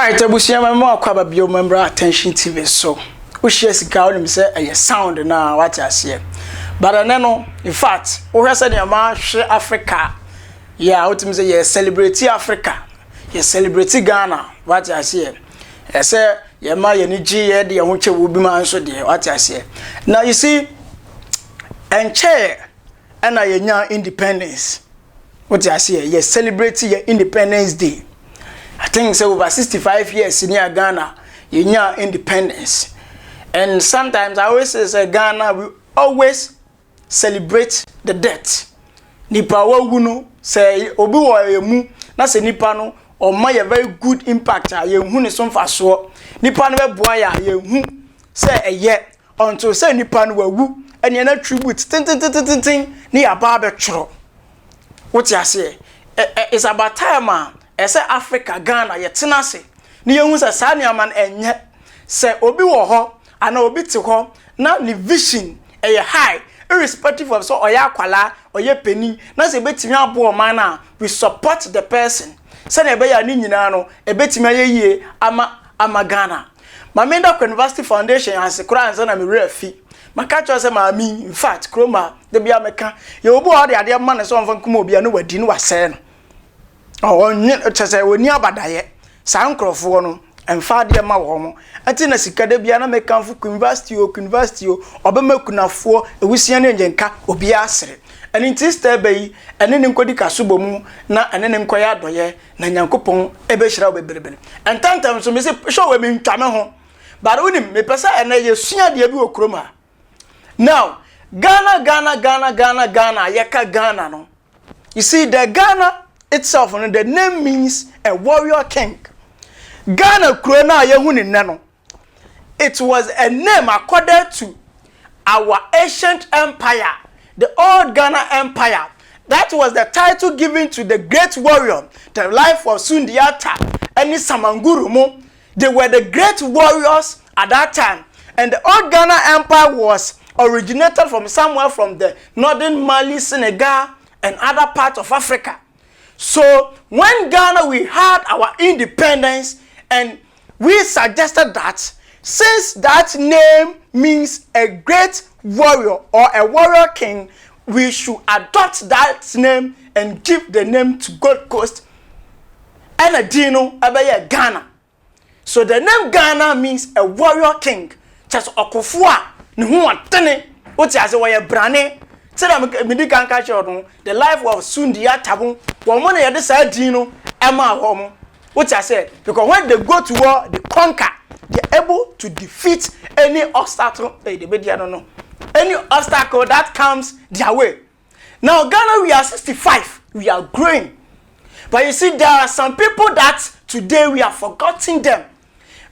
Alright, abusia mama akwaba bio member attention TV so. We share sika onim say a sound na what you see. But no, in fact, we say the ma hwe Africa. Yeah, what say you celebrate Africa. You celebrate Ghana, what you see. I say ye ma ye ni gi ye de ho che wo bi man so de what you see. Now you see enche and ye nya independence. What you see, you celebrate your Independence Day. I think so over 65 years in Ghana, you know independence. And sometimes I always say Ghana, we always celebrate the death. Nipa wa gunu say obi wa yemu na se nipa no o ma ye very good impact a ye hu ne so mfa so. Nipa no be boa ya ye hu say eye until say nipa no wawu ene na tribute tin ni aba be tworo. What you say? It's about time ese Africa Ghana ye tenase ni yehu se sa ne aman enye se obi wo ho ana obi te ho na ni vision eye high irrespective of so oya kwala oye peni na se betimi abo man na we support the person se na ebe ya ni nyina no ebetimi ayeye ama Ghana Mamenda University Foundation has a kura nza na me refi maka cho se ma mi in fact kroma de bia meka ye obi o de ade man so onfa kuma obi anu wadi no wase no onye chese oni abadaye sa nkrofo no emfa de ma wo mo ati na sika de bia na mekanfo university o obemakunafo ewusia ne njenka obi asere eni nti bayi ene ne nkodi kasobo mu na ene ne nkoya adoye na nyankopon ebe hira obeberebele entantam so me se show we me ntwame ho but unim me pesa ene yesua de bi okroma now Ghana yeka Ghana no you see the Ghana itself, the name means a warrior king. Ghana Krona Yehuni Nano. It was a name according to our ancient empire, the old Ghana Empire. That was the title given to the great warrior, the life of Sundiata and Samanguru Mo. They were the great warriors at that time. And the old Ghana Empire was originated from somewhere from the northern Mali, Senegal, and other parts of Africa. So when Ghana we had our independence and we suggested that since that name means a great warrior or a warrior king, we should adopt that name and give the name to Gold Coast and a dino abaya Ghana. So the name Ghana means a warrior king. Just okofua ni hu atene oti ase wo ye brane. The life of Sundia Tabu, one money at the side, Dino, Emma Homo. Which I said, because when they go to war, they conquer, they're able to defeat any obstacle, any obstacle that comes their way. Now, Ghana, we are 65, we are growing. But you see, there are some people that today we are forgetting them,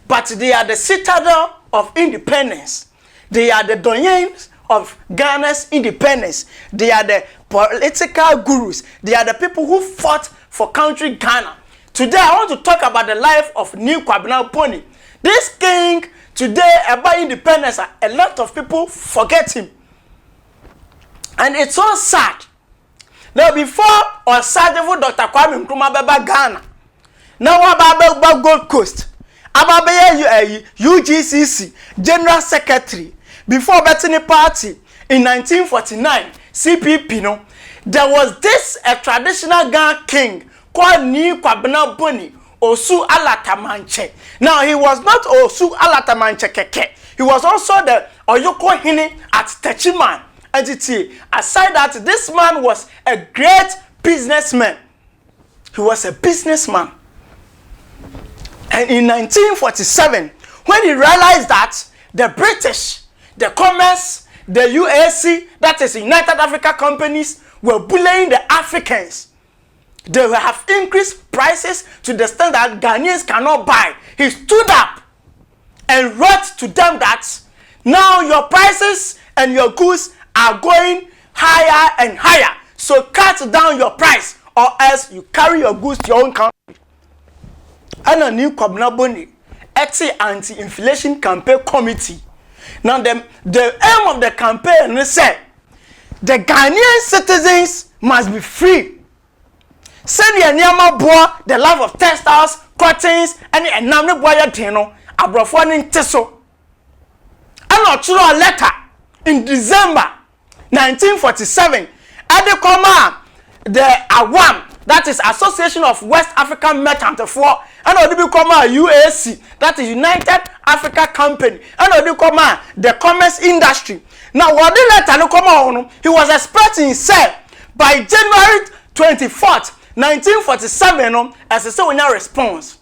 but they are the citadel of independence. They are the doyens of Ghana's independence. They are the political gurus. They are the people who fought for country Ghana. Today I want to talk about the life of New Kwabena Pony. This king today about independence, a lot of people forget him. And it's so sad. Now before or Sergeant Dr. Kwame Nkrumah beba Ghana. Now about Gold Coast. About UGCC General Secretary. Before Bethany Party in 1949, CPP, no, there was this a traditional Ghana king called Ni Kwabena Boni Osu Alatamanche. Now he was not Osu Alatamanche Keke. He was also the Oyoko Hini at Techiman entity. Aside that, this man was a great businessman. He was a businessman. And in 1947, when he realized that the British, the commerce, the UAC, that is United Africa Companies, were bullying the Africans. They have increased prices to the extent that Ghanaians cannot buy. He stood up and wrote to them that now your prices and your goods are going higher and higher. So cut down your price or else you carry your goods to your own country. And a new Kwabena Boni, anti-inflation campaign committee. Now, the aim of the campaign is said the Ghanaian citizens must be free. Send your Nyama boy, the life of textiles, curtains and enam ne boya den no abrofo ne nte so ana churo a letter in December 1947 at the command the Awam, that is Association of West African Merchants for, and the become UAC, that is United Africa Company, and the become the commerce industry. Now what the letter no come on, he was expecting himself by January 24th 1947 as a so response.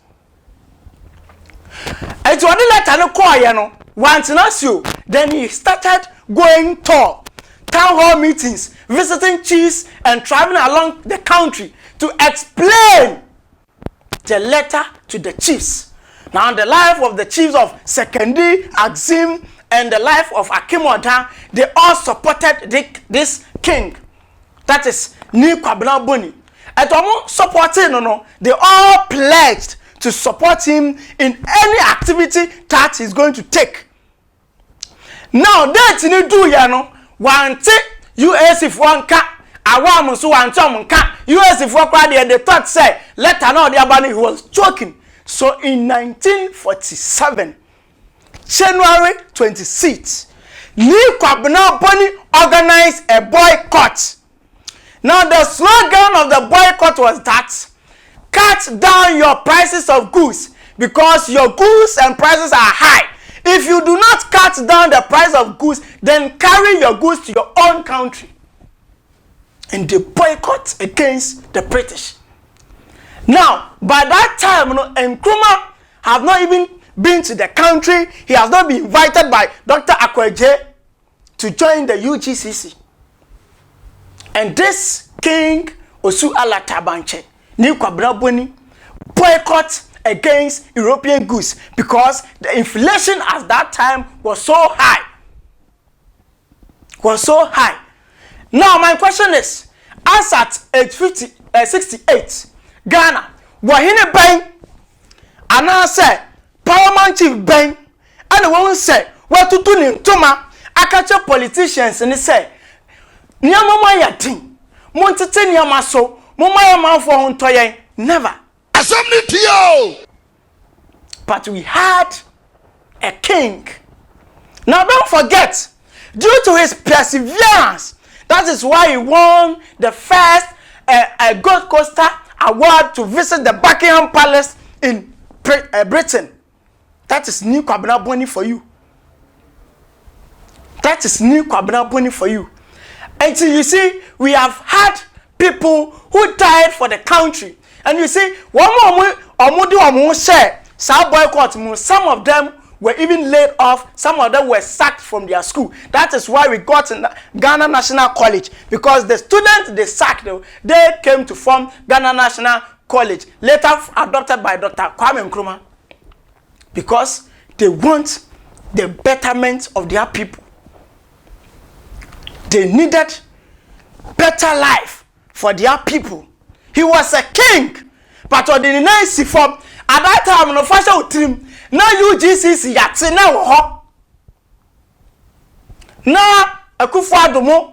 And what the letter no call no once you, then he started going tour, town hall meetings, visiting chiefs and traveling along the country to explain the letter to the chiefs. Now the life of the chiefs of Sekendi, Axim, and the life of Akimoda, they all supported this king. That is Ni Kwabena Boni. And supporting they all pledged to support him in any activity that he's going to take. Now that you do one take US if one ka Awam so one tom ka US if one they thought say letter no the abani he was joking. So in 1947 January 26th Ni Kwabena Boni organized a boycott. Now the slogan of the boycott was that cut down your prices of goods because your goods and prices are high. If you do not cut down the price of goods, then carry your goods to your own country. And they boycott against the British. Now, by that time, Nkrumah have not even been to the country. He has not been invited by Dr. Tvgh to join the UGCC. And this King Osu Ala Tabanche, Ni Kwabena Boni, boycott against European goods because the inflation at that time was so high. Now my question is, as at age 68, Ghana, wahine bang, and I say, Paramount Chief bang, and the woman say, what to do in Toma, I catch up politicians and they say, Niamama yatin, Montete Niamaso, Momaya man for Hontoye, never. But we had a king. Now don't forget, due to his perseverance, that is why he won the first Gold Coaster award to visit the Buckingham Palace in Britain. That is Ni Kwabena Boni for you. That is Ni Kwabena Boni for you. And so you see, we have had people who died for the country. And you see, some of them were even laid off, some of them were sacked from their school. That is why we got in Ghana National College, because the students they sacked, they came to form Ghana National College, later adopted by Dr. Kwame Nkrumah, because they want the betterment of their people. They needed better life for their people. He was a king, but on the nice form at that time no fashion team na UGCC yate na wo ho na Akufo-Addo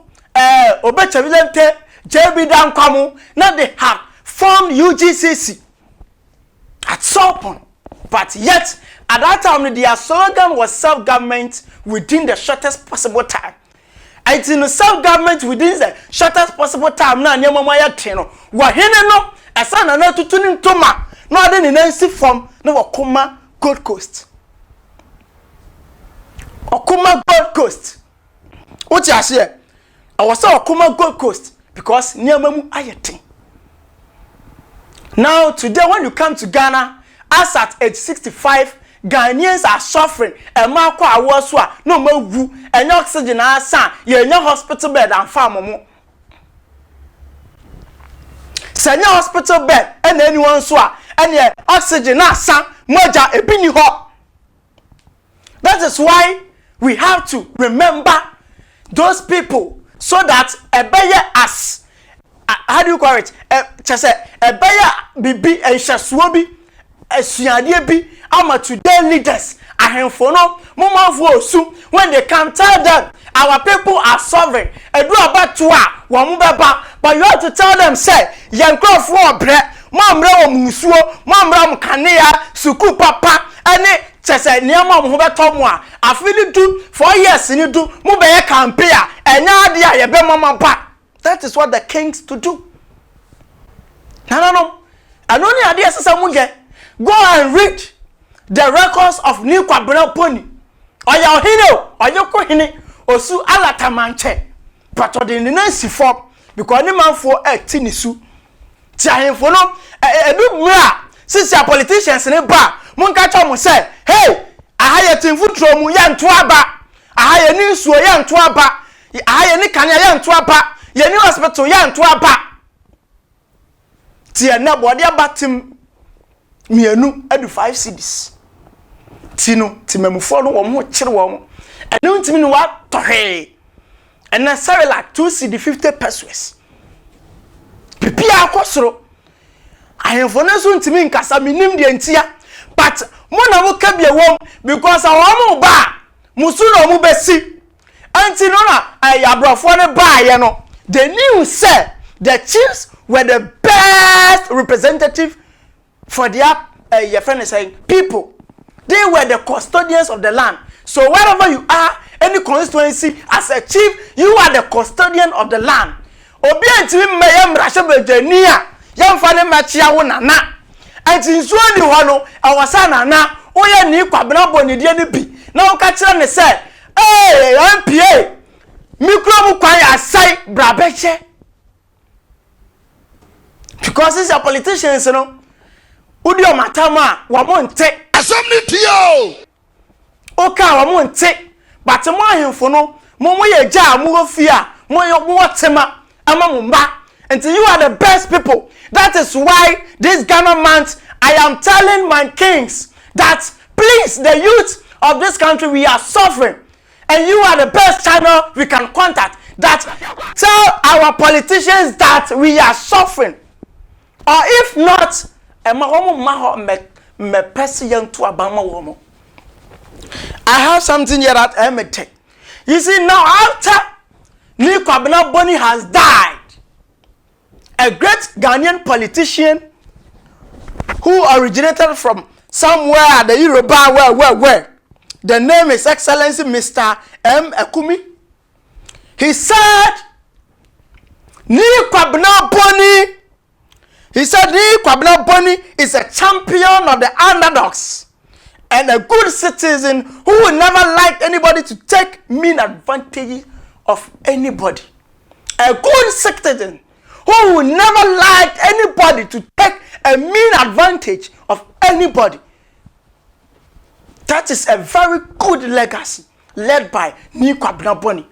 Obechevilente JB Dankwamu na they have formed UGCC at some point, but yet at that time their slogan was self-government within the shortest possible time. It's in the self-government within the shortest possible time na nyamama ya teno wahene no esa na na tutuni ntoma no ade ni nansi form na wakoma Gold Coast. Okuma Gold Coast. Uti ashe I was say Okuma Gold Coast because nyamamu ayete. Now today when you come to Ghana, as at age 65, Ghanaians are suffering. A mark awoswa no mawu and oxygen asa ye nya hospital bed and farm mo. Sanya hospital bed and anyone swa and ye oxygen asa moja ebini ho. That is why we have to remember those people so that a better as how do you call it? Just a better bibi and shaswobi esuadie bi ama today leaders ahemfono momafo osu when they come tell them our people are suffering edu about to a wo beba, but you have to tell them say yenkrofo obre Mamra wo musuo, mamra mo kanea, suku papa, ane chese niama mo ho beto mo a, afini do 4 years ni do, mo be ye campaign a, enya ade a ye be mama pa. That is what the kings to do. No. Anoni ade asesa mo ge. Go and read the records of New Kwabena Pony. Oya ohine, oya ko hine, osu alatamanche. But the nancy form because any man for a tinisu. Tiahin for no edu mra since your politicians in a bar. Mon catch mo say, hey, I hire tin futro mu ya nto aba. I hire ni nsuo ya nto aba. I hire ni kanya ya nto aba. Ye ni hospital ya nto aba. Tia na body abatim mienu edu 5 cedis. Tino timemufo no wo mo kire wo mo. Enu ntimi ni wa tohe. And necessarily like 2 cedi 50 pesos. Pipia akosoro. Ahemfo na so ntimi nkasa minim de ntia. But mo na mo ka bia wom because awon ba musu na mo besi. Anti no na ayabrofo ne ba ye no. The news said the chiefs were the best representative for their your friend is saying people. They were the custodians of the land. So wherever you are, any constituency, as a chief, you are the custodian of the land. Obi antimi mayam rasha bedania, yam fane machia wona na. Anti nsuo ni ho no, awasa na na, oya ni kwabena boni die ni bi. Na o ka kire ne se, MPA, mikro mu kwan asai brabeche. Because these are politicians, you know. Udi o matama wa mo nte. Assembly tio. Oka wa mo nte. But mo ahemfo no, mo ye ja mo ofia, mo tema ama mo mba. Until you are the best people. That is why this Ghana month I am telling my kings that please, the youth of this country, we are suffering. And you are the best channel we can contact. That tell our politicians that we are suffering. Or if not, I have something here that I may take. You see, now after Kwabena Boni has died, a great Ghanaian politician who originated from somewhere the Yoruba, where the name is Excellency Mr. M. Ekumi. He said, Kwabena Boni. He said, Kwabena Boni is a champion of the underdogs and a good citizen who will never like anybody to take mean advantage of anybody. A good citizen who will never like anybody to take a mean advantage of anybody. That is a very good legacy led by Kwabena Boni.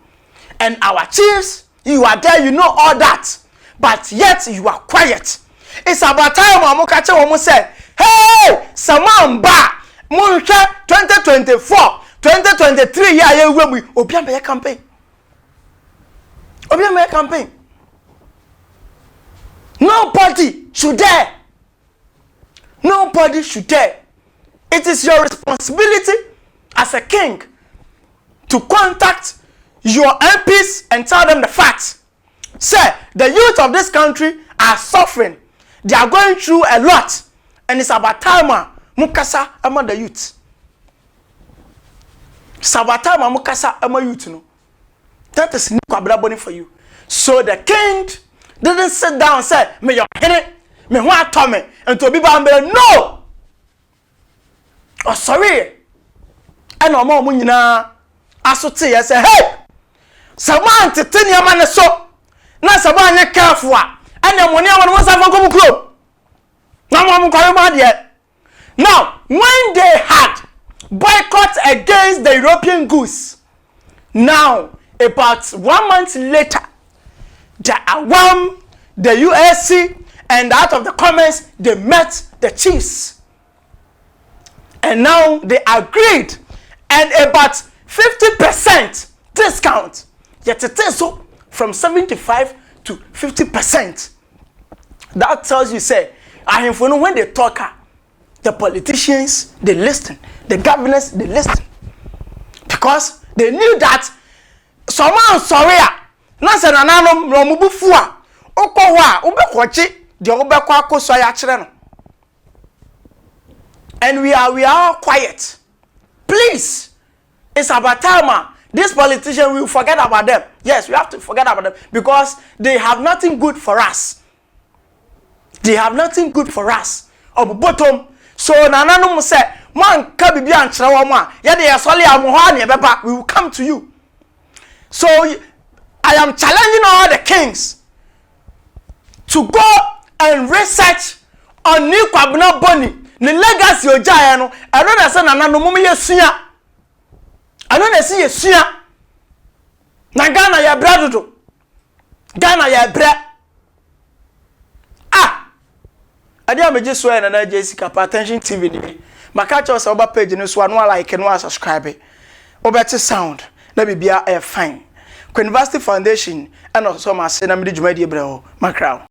And our chiefs, you are there, you know all that. But yet you are quiet. It's about time Amokache Womo say, hey, someone ba, Muncha 2024, 2023 year we Obiambe campaign. Obiambe campaign. Nobody should dare. Nobody should dare. It is your responsibility as a king to contact your MPs and tell them the facts. Say, the youth of this country are suffering. They are going through a lot. And it's about time mukasa among the youth. It's about time mukasa among youth. No? That is Kwabena Boni for you. So the king didn't sit down and say, me your henny, me want to me, and to be bambe. No! Oh, sorry. And no more munina. Asote, I say, hey! Someone to 10 years man so. Na someone you careful. And the money I want to go club. Now, when they had boycott against the European goods, now about 1 month later, the Awam, the USC, and out of the comments, they met the chiefs. And now they agreed, and about 50% discount. Yet it is so from 75 to 50%. That tells you, say, I have when they talk, the politicians, they listen. The governors, they listen. Because they knew that someone sorry. Na se na no mubufua. Okwa ube kwachi de obekọ akoso ya kire no. And we are all quiet. Please, it's about time. This politician will forget about them. Yes, we have to forget about them because they have nothing good for us. They have nothing good for us. Bottom. So nananum say, man ka bibi ankyere wo mo a, ye de yesole amoho na ebeba, we will come to you. So I am challenging all the kings to go and research on New Kwabena Boni. The legacy ojaye no, I don't na say nananum yesua. I don't see yesua. Na Ghana ya bradodo. Ghana ya bra. Ade ameje so na na Jessica Attention TV ni. Maka cho se oba page ni so anu like no subscribe. Obeti sound na bibia fine. University Foundation and also ma se na me djuma die bre ho. Makra.